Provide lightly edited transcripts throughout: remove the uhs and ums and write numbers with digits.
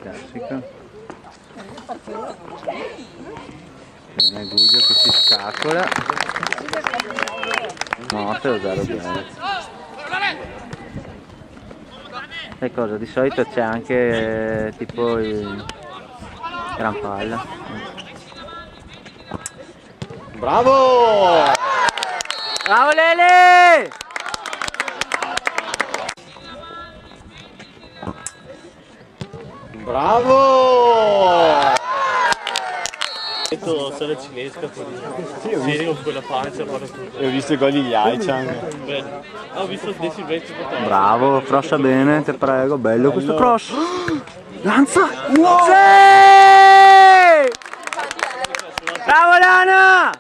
Classico. Bene, Guglio che si scacola. No, 0-0 bene. E cosa? Di solito c'è anche tipo il gran palla. Bravo! Bravo Lele! Bravo! Se la cinesca sì, con quella pancia guarda tutto. E ho visto i gol di Jaic anche. Bello. Ho visto il Silvestri portato. Bravo, crossa bene, te prego, bello questo cross! Lanza! Wow. Sì! Bravo Lana!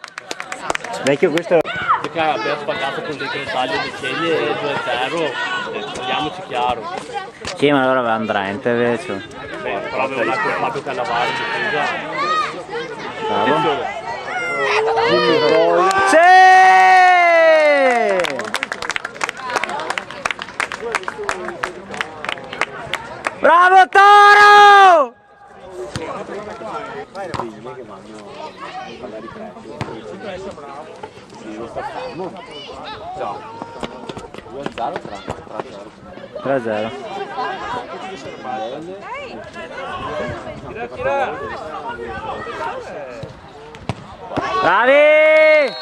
Vecchio questo... Perché abbiamo spaccato con dei taglio di ceglie e 2-0, parliamoci chiaro. Sì, ma allora va Andrente invece. Beh, però avevo dato Fabio Cannavaro, scusa. Bravo. Sì! Bravo Toro! Ciao. 2-0 3-0. 3-0. Bravi!